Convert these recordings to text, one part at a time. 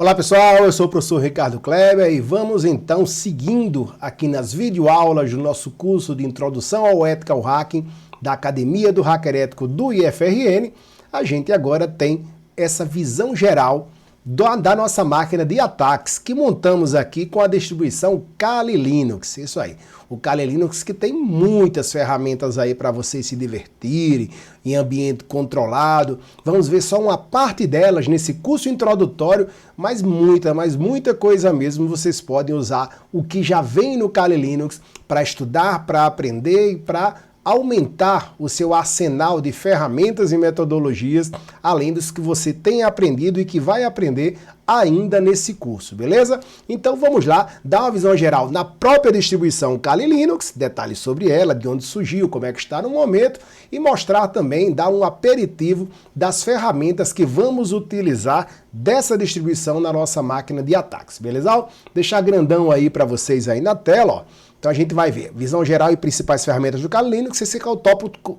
Olá pessoal, eu sou o professor Ricardo Kleber e vamos então seguindo aqui nas videoaulas do nosso curso de Introdução ao Ethical Hacking da Academia do Hacker Ético do IFRN. A gente agora tem essa visão geral da nossa máquina de ataques que montamos aqui com a distribuição Kali Linux. Isso aí, o Kali Linux que tem muitas ferramentas aí para vocês se divertirem em ambiente controlado. Vamos ver só uma parte delas nesse curso introdutório, mas muita coisa mesmo. Vocês podem usar o que já vem no Kali Linux para estudar, para aprender e para aumentar o seu arsenal de ferramentas e metodologias, além dos que você tem aprendido e que vai aprender ainda nesse curso, beleza? Então vamos lá, dar uma visão geral na própria distribuição Kali Linux, detalhes sobre ela, de onde surgiu, como é que está no momento, e mostrar também, dar um aperitivo das ferramentas que vamos utilizar dessa distribuição na nossa máquina de ataques, beleza? Deixar grandão aí para vocês aí na tela, ó. Então a gente vai ver visão geral e principais ferramentas do Kali Linux. Esse que é o tópico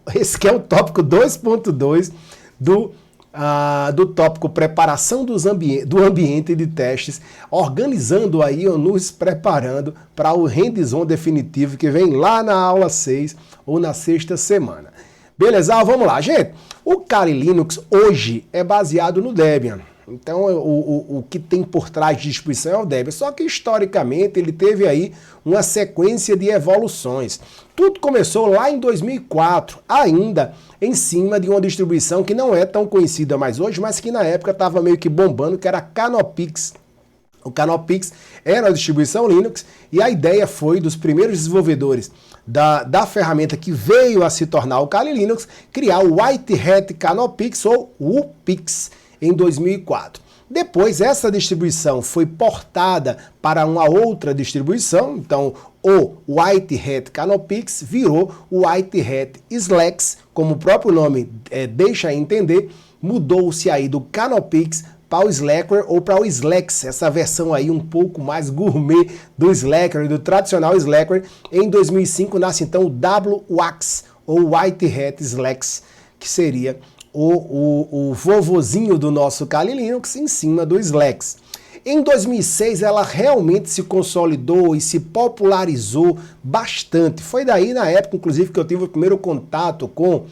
2.2 do tópico preparação do ambiente de testes, organizando aí ou nos preparando para o hands-on definitivo que vem lá na aula 6 ou na sexta semana. Beleza? Vamos lá, gente. O Kali Linux hoje é baseado no Debian. Então, o que tem por trás de distribuição é o Debian, só que historicamente ele teve aí uma sequência de evoluções. Tudo começou lá em 2004, ainda em cima de uma distribuição que não é tão conhecida mais hoje, mas que na época estava meio que bombando, que era a Canopix. O Canopix era a distribuição Linux e a ideia foi dos primeiros desenvolvedores da ferramenta que veio a se tornar o Kali Linux, criar o White Hat Canopix ou UPix, em 2004. Depois, essa distribuição foi portada para uma outra distribuição, então o White Hat Canopix virou o White Hat Slacks, como o próprio nome deixa entender, mudou-se aí do Canopix para o Slackware ou para o Slacks, essa versão aí um pouco mais gourmet do Slackware, do tradicional Slackware. Em 2005 nasce então o WAX, ou White Hat Slacks, que seria o vovozinho do nosso Kali Linux em cima do Slacks. Em 2006 ela realmente se consolidou e se popularizou bastante. Foi daí na época, inclusive, que eu tive o primeiro contato com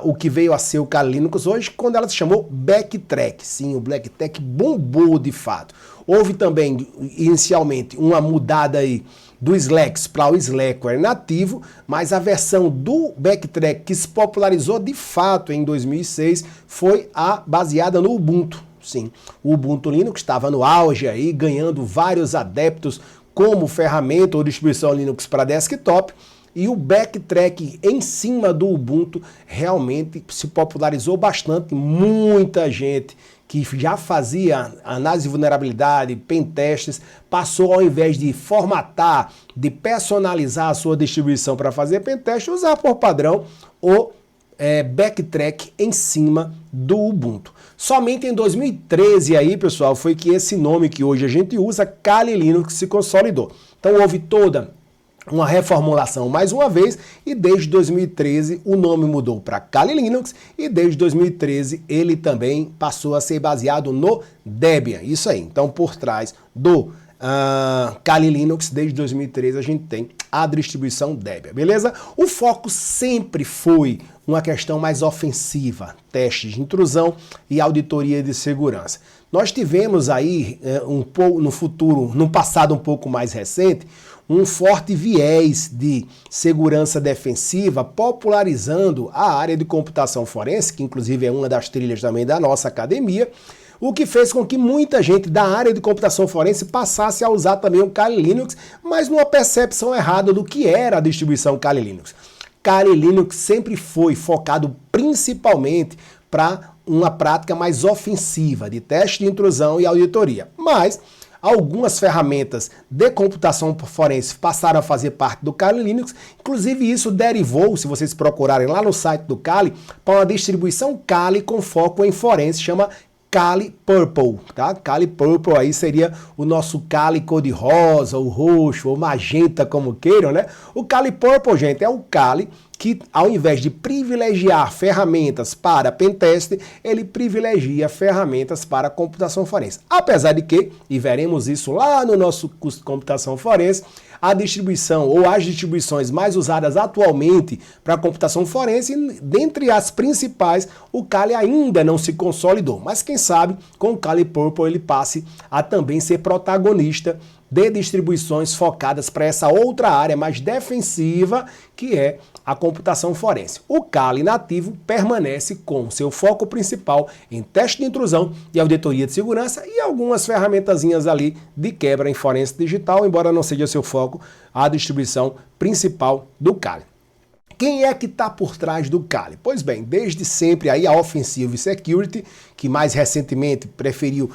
o que veio a ser o Kali Linux hoje, quando ela se chamou Backtrack. Sim, o Backtrack bombou de fato. Houve também, inicialmente, uma mudada aí do Slacks para o Slackware nativo, mas a versão do Backtrack que se popularizou de fato em 2006 foi a baseada no Ubuntu. Sim, o Ubuntu Linux estava no auge aí, ganhando vários adeptos como ferramenta ou distribuição Linux para desktop, e o Backtrack em cima do Ubuntu realmente se popularizou bastante. Muita gente que já fazia análise de vulnerabilidade, pentestes, passou, ao invés de formatar, de personalizar a sua distribuição para fazer pentest, usar por padrão o Backtrack em cima do Ubuntu. Somente em 2013 aí, pessoal, foi que esse nome que hoje a gente usa, Kali Linux, se consolidou. Então houve toda uma reformulação mais uma vez, e desde 2013 o nome mudou para Kali Linux, e desde 2013 ele também passou a ser baseado no Debian. Isso aí, então por trás do Kali Linux, desde 2013 a gente tem a distribuição Debian, beleza? O foco sempre foi uma questão mais ofensiva, testes de intrusão e auditoria de segurança. Nós tivemos aí no passado um pouco mais recente, um forte viés de segurança defensiva, popularizando a área de computação forense, que inclusive é uma das trilhas também da nossa academia, o que fez com que muita gente da área de computação forense passasse a usar também o Kali Linux, mas numa percepção errada do que era a distribuição Kali Linux. Kali Linux sempre foi focado principalmente para uma prática mais ofensiva, de teste de intrusão e auditoria, mas algumas ferramentas de computação forense passaram a fazer parte do Kali Linux, inclusive isso derivou, se vocês procurarem lá no site do Kali, para uma distribuição Kali com foco em forense, chama Kali Purple, tá? Kali Purple aí seria o nosso Kali cor-de-rosa, ou roxo, ou magenta, como queiram, né? O Kali Purple, gente, é o Kali que ao invés de privilegiar ferramentas para pentest, ele privilegia ferramentas para computação forense. Apesar de que, e veremos isso lá no nosso curso de computação forense, a distribuição ou as distribuições mais usadas atualmente para computação forense, dentre as principais, o Kali ainda não se consolidou. Mas quem sabe com o Kali Purple ele passe a também ser protagonista de distribuições focadas para essa outra área mais defensiva, que é a computação forense. O Kali nativo permanece com seu foco principal em teste de intrusão e auditoria de segurança e algumas ferramentazinhas ali de quebra em forense digital, embora não seja seu foco a distribuição principal do Kali. Quem é que está por trás do Kali? Pois bem, desde sempre aí a Offensive Security, que mais recentemente preferiu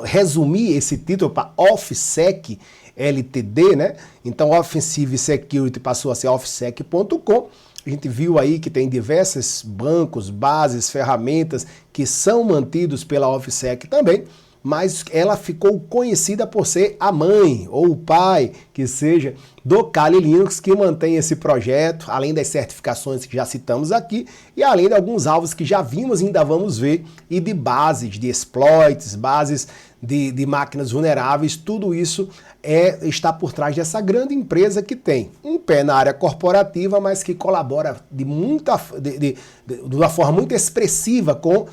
resumir esse título para OffSec LTD, né? Então Offensive Security passou a ser offsec.com. A gente viu aí que tem diversos bancos, bases, ferramentas que são mantidos pela OffSec também, mas ela ficou conhecida por ser a mãe ou o pai, que seja, do Kali Linux, que mantém esse projeto, além das certificações que já citamos aqui, e além de alguns alvos que já vimos e ainda vamos ver, e de bases, de exploits, bases de máquinas vulneráveis, tudo isso está por trás dessa grande empresa que tem um pé na área corporativa, mas que colabora de uma forma muito expressiva com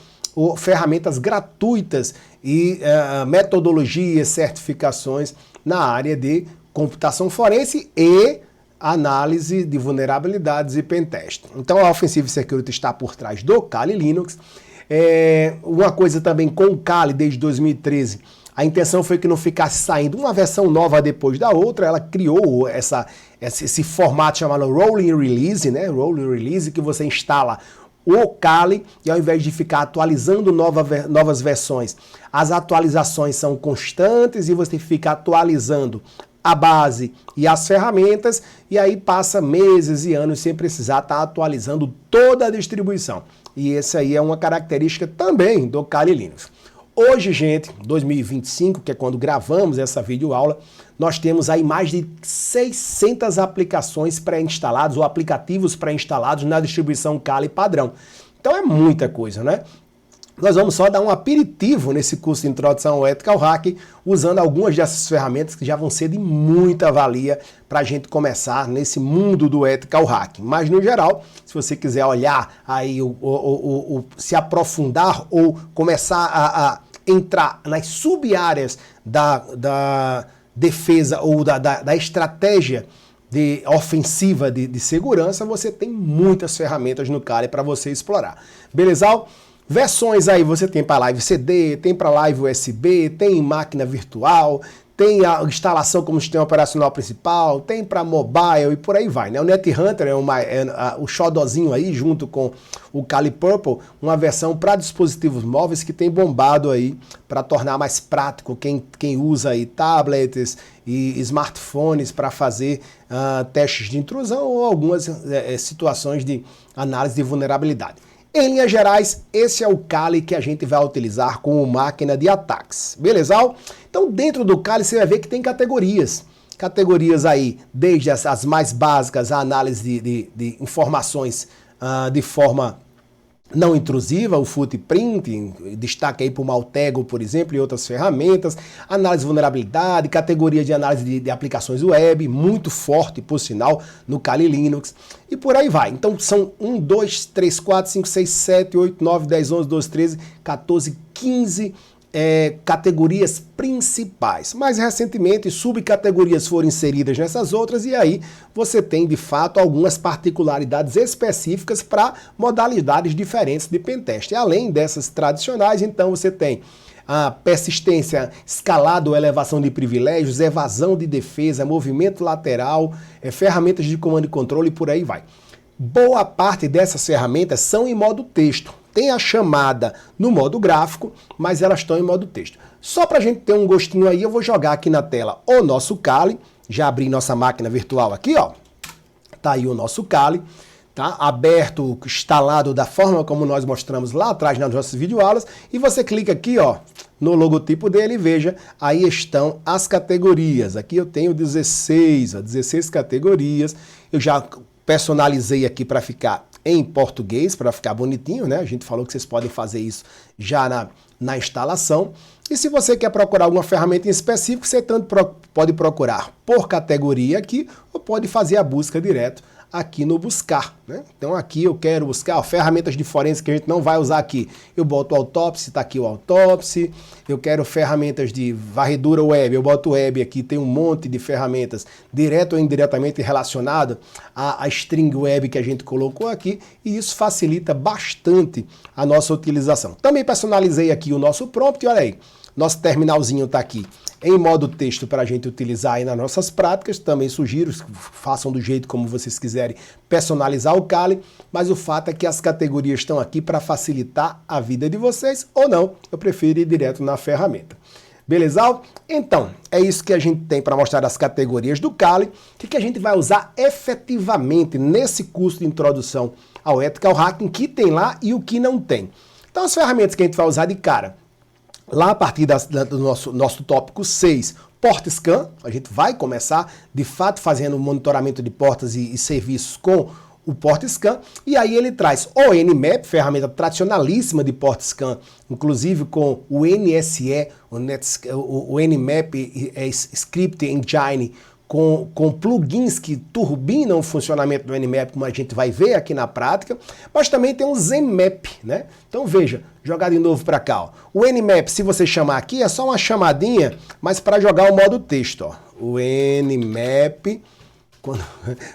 ferramentas gratuitas e metodologias, certificações na área de computação forense e análise de vulnerabilidades e pentest. Então a Offensive Security está por trás do Kali Linux. Uma coisa também com o Kali desde 2013, a intenção foi que não ficasse saindo uma versão nova depois da outra. Ela criou esse formato chamado Rolling Release, né? Rolling Release, que você instala o Kali e ao invés de ficar atualizando novas versões, as atualizações são constantes e você fica atualizando a base e as ferramentas e aí passa meses e anos sem precisar estar atualizando toda a distribuição. E essa aí é uma característica também do Kali Linux. Hoje, gente, 2025, que é quando gravamos essa videoaula, nós temos aí mais de 600 aplicações pré-instaladas ou aplicativos pré-instalados na distribuição Kali padrão. Então é muita coisa, né? Nós vamos só dar um aperitivo nesse curso de introdução ao Ethical Hacking, usando algumas dessas ferramentas que já vão ser de muita valia para a gente começar nesse mundo do Ethical Hacking. Mas, no geral, se você quiser olhar aí, se aprofundar ou começar a entrar nas sub-áreas da defesa ou da estratégia ofensiva de segurança, você tem muitas ferramentas no Kali para você explorar. Beleza? Versões aí você tem para live CD, tem para live USB, tem máquina virtual, tem a instalação como sistema operacional principal, tem para mobile e por aí vai, né? O NetHunter é o xodozinho aí junto com o Kali Purple, uma versão para dispositivos móveis que tem bombado aí para tornar mais prático quem usa aí tablets e smartphones para fazer testes de intrusão ou algumas situações de análise de vulnerabilidade. Em linhas gerais, esse é o Kali que a gente vai utilizar como máquina de ataques, beleza? Então, dentro do Kali, você vai ver que tem categorias. Categorias aí, desde as mais básicas, a análise de informações de forma não intrusiva, o footprint, destaque aí para o Maltego, por exemplo, e outras ferramentas, análise de vulnerabilidade, categoria de análise de aplicações web, muito forte, por sinal, no Kali Linux, e por aí vai. Então são 1, 2, 3, 4, 5, 6, 7, 8, 9, 10, 11, 12, 13, 14, 15 categorias principais. Mais recentemente, subcategorias foram inseridas nessas outras e aí você tem, de fato, algumas particularidades específicas para modalidades diferentes de pentest. Além dessas tradicionais, então você tem a persistência, escalada ou elevação de privilégios, evasão de defesa, movimento lateral, ferramentas de comando e controle e por aí vai. Boa parte dessas ferramentas são em modo texto. Tem a chamada no modo gráfico, mas elas estão em modo texto. Só para a gente ter um gostinho aí, eu vou jogar aqui na tela o nosso Kali. Já abri nossa máquina virtual aqui, ó. Tá aí o nosso Kali. tá? Aberto, instalado da forma como nós mostramos lá atrás nas nossas videoaulas, e você clica aqui, ó, no logotipo dele e veja, aí estão as categorias. Aqui eu tenho 16, ó, 16 categorias. Eu já personalizei aqui para ficar em português, para ficar bonitinho, né? A gente falou que vocês podem fazer isso já na instalação. E se você quer procurar alguma ferramenta em específico, você tanto pode procurar por categoria aqui, ou pode fazer a busca direto aqui no buscar, né? Então aqui eu quero buscar ferramentas de forense que a gente não vai usar aqui. Eu boto o Autopsy, tá aqui o Autopsy. Eu quero ferramentas de varredura web, eu boto web aqui, tem um monte de ferramentas direto ou indiretamente relacionado à string web que a gente colocou aqui, e isso facilita bastante a nossa utilização. Também personalizei aqui o nosso prompt, olha aí, nosso terminalzinho tá aqui em modo texto para a gente utilizar aí nas nossas práticas. Também sugiro que façam do jeito como vocês quiserem personalizar o Kali, mas o fato é que as categorias estão aqui para facilitar a vida de vocês, ou não, eu prefiro ir direto na ferramenta. Beleza? Então, é isso que a gente tem para mostrar as categorias do Kali, que a gente vai usar efetivamente nesse curso de introdução ao Ethical Hacking, que tem lá e o que não tem. Então, as ferramentas que a gente vai usar de cara, lá a partir do nosso tópico 6, PortScan, a gente vai começar de fato fazendo o monitoramento de portas e serviços com o PortScan, e aí ele traz o Nmap, ferramenta tradicionalíssima de PortScan, inclusive com o NSE, o Nmap Script Engine, com plugins que turbinam o funcionamento do Nmap, como a gente vai ver aqui na prática, mas também tem um Zenmap, né? Então veja, jogar de novo para cá, ó. O Nmap, se você chamar aqui, é só uma chamadinha, mas para jogar o modo texto, ó. O Nmap, quando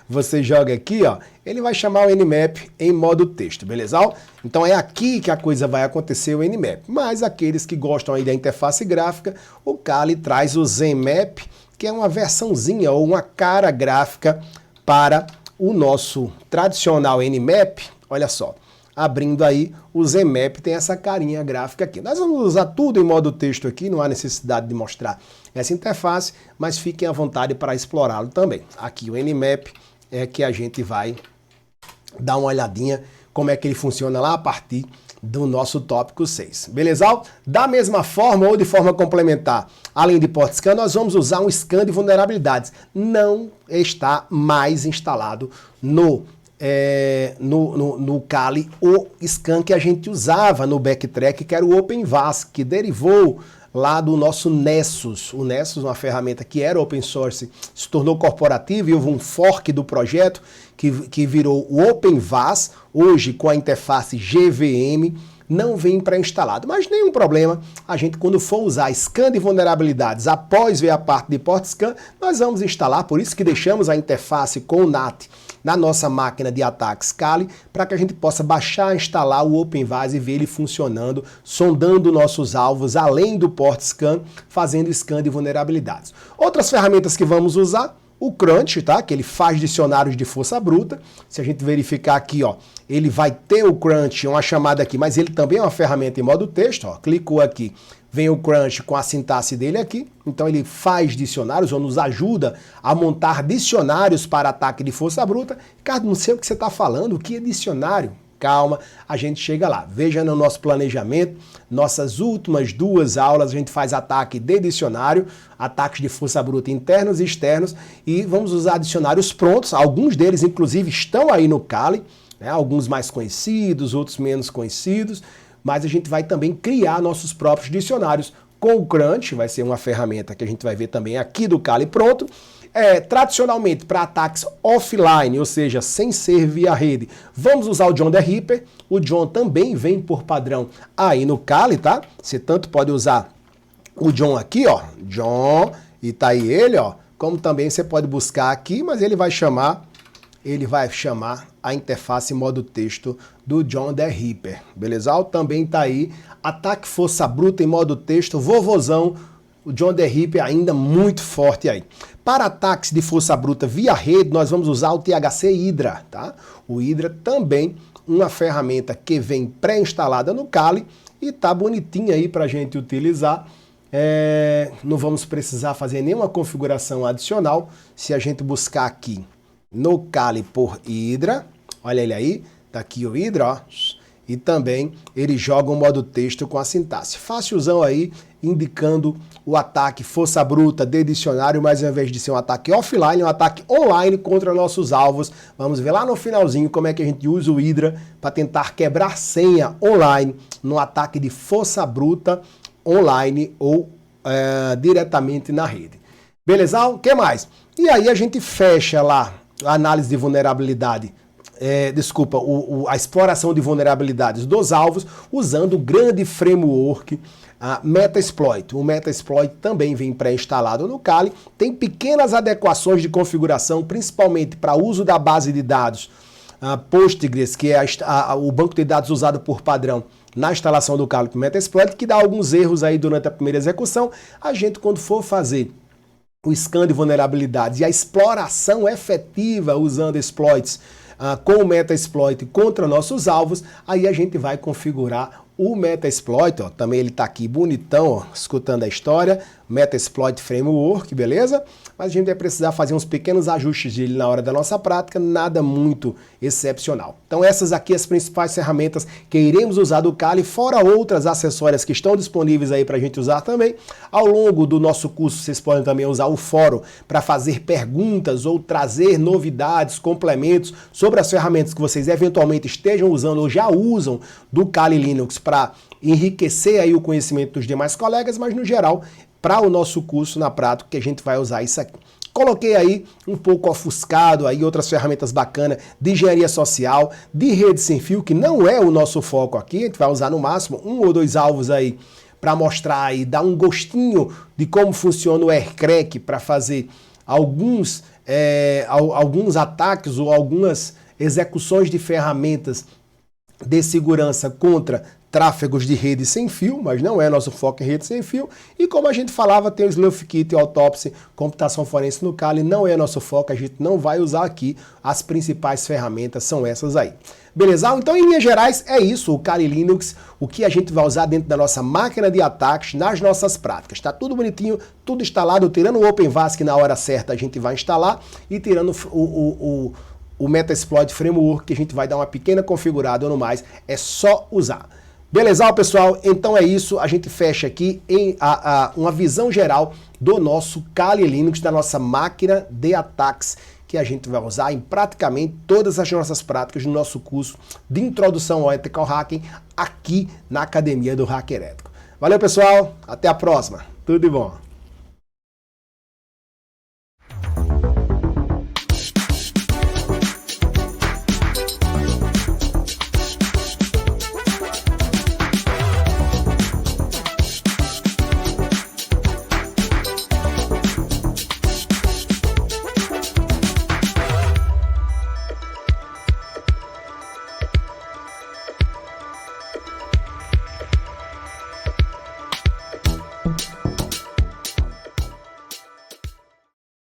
você joga aqui, ó, ele vai chamar o Nmap em modo texto, beleza? Então é aqui que a coisa vai acontecer, o Nmap. Mas aqueles que gostam aí da interface gráfica, o Kali traz o Zenmap, que é uma versãozinha ou uma cara gráfica para o nosso tradicional Nmap. Olha só, abrindo aí o Zenmap tem essa carinha gráfica aqui. Nós vamos usar tudo em modo texto aqui, não há necessidade de mostrar essa interface, mas fiquem à vontade para explorá-lo também. Aqui o Nmap é que a gente vai dar uma olhadinha como é que ele funciona lá a partir do nosso tópico 6, beleza? Da mesma forma ou de forma complementar, além de PortScan, nós vamos usar um scan de vulnerabilidades. Não está mais instalado no Kali o scan que a gente usava no Backtrack, que era o OpenVAS, que derivou lá do nosso Nessus. O Nessus, uma ferramenta que era open source, se tornou corporativa e houve um fork do projeto que virou o OpenVAS, hoje com a interface GVM, não vem pré-instalado. Mas nenhum problema, a gente quando for usar scan de vulnerabilidades após ver a parte de PortScan, nós vamos instalar, por isso que deixamos a interface com o NAT na nossa máquina de ataques Kali, para que a gente possa baixar, instalar o OpenVAS e ver ele funcionando, sondando nossos alvos, além do PortScan, fazendo scan de vulnerabilidades. Outras ferramentas que vamos usar, o Crunch, tá? Que ele faz dicionários de força bruta. Se a gente verificar aqui, ó, ele vai ter o Crunch, uma chamada aqui, mas ele também é uma ferramenta em modo texto, ó. Clicou aqui, vem o Crunch com a sintaxe dele aqui. Então ele faz dicionários ou nos ajuda a montar dicionários para ataque de força bruta. Ricardo, não sei o que você está falando, o que é dicionário? Calma, a gente chega lá. Veja no nosso planejamento, nossas últimas 2 aulas, a gente faz ataque de dicionário, ataques de força bruta internos e externos, e vamos usar dicionários prontos, alguns deles inclusive estão aí no Kali, né? Alguns mais conhecidos, outros menos conhecidos, mas a gente vai também criar nossos próprios dicionários com o Crunch, vai ser uma ferramenta que a gente vai ver também aqui do Kali pronto. Tradicionalmente, para ataques offline, ou seja, sem ser via rede, vamos usar o John the Ripper. O John também vem por padrão aí no Kali, tá? Você tanto pode usar o John aqui, ó, John, e tá aí ele, ó, como também você pode buscar aqui, mas ele vai chamar a interface em modo texto do John the Ripper, beleza? Também tá aí, ataque força bruta em modo texto, vovozão, o John the Ripper ainda muito forte aí. Para ataques de força bruta via rede, nós vamos usar o THC Hydra, tá? O Hydra também uma ferramenta que vem pré-instalada no Kali e tá bonitinha aí para a gente utilizar. Não vamos precisar fazer nenhuma configuração adicional. Se a gente buscar aqui no Kali por Hydra, Olha ele aí, tá aqui o Hydra, ó. E também ele joga um modo texto com a sintaxe. Fácilzão aí, indicando o ataque força bruta de dicionário, mas ao invés de ser um ataque offline, é um ataque online contra nossos alvos. Vamos ver lá no finalzinho como é que a gente usa o Hydra para tentar quebrar senha online no ataque de força bruta online ou diretamente na rede. Beleza? O que mais? E aí a gente fecha lá a análise de vulnerabilidade. A exploração de vulnerabilidades dos alvos usando o grande framework Metasploit. O Metasploit também vem pré-instalado no Kali, tem pequenas adequações de configuração, principalmente para uso da base de dados Postgres, que é o banco de dados usado por padrão na instalação do Kali com Metasploit, que dá alguns erros aí durante a primeira execução. A gente, quando for fazer o scan de vulnerabilidades e a exploração efetiva usando exploits com o Metasploit contra nossos alvos, aí a gente vai configurar o Metasploit, ó, também ele tá aqui bonitão, ó, escutando a história, Metasploit Framework, beleza? Mas a gente vai precisar fazer uns pequenos ajustes dele na hora da nossa prática, nada muito excepcional. Então essas aqui as principais ferramentas que iremos usar do Kali, fora outras acessórias que estão disponíveis aí para a gente usar também. Ao longo do nosso curso vocês podem também usar o fórum para fazer perguntas ou trazer novidades, complementos sobre as ferramentas que vocês eventualmente estejam usando ou já usam do Kali Linux para enriquecer aí o conhecimento dos demais colegas, mas no geral, para o nosso curso na prática, que a gente vai usar isso aqui. Coloquei aí um pouco ofuscado aí outras ferramentas bacanas de engenharia social, de rede sem fio, que não é o nosso foco aqui, a gente vai usar no máximo 1 ou 2 alvos aí para mostrar e dar um gostinho de como funciona o aircrack para fazer alguns ataques ou algumas execuções de ferramentas de segurança contra tráfegos de rede sem fio, mas não é nosso foco em rede sem fio. E como a gente falava, tem o Slough Kit, Autopsy, computação forense no Kali, não é nosso foco, a gente não vai usar aqui. As principais ferramentas são essas aí. Beleza? Então, em linhas gerais, é isso, o Kali Linux, o que a gente vai usar dentro da nossa máquina de ataques, nas nossas práticas. Está tudo bonitinho, tudo instalado, tirando o OpenVAS, que na hora certa a gente vai instalar, e tirando o Metasploit Framework, que a gente vai dar uma pequena configurada ou no mais, é só usar. Beleza, pessoal? Então é isso, a gente fecha aqui em uma visão geral do nosso Kali Linux, da nossa máquina de ataques, que a gente vai usar em praticamente todas as nossas práticas no nosso curso de Introdução ao Ethical Hacking, aqui na Academia do Hacker Ético. Valeu, pessoal, até a próxima, tudo de bom!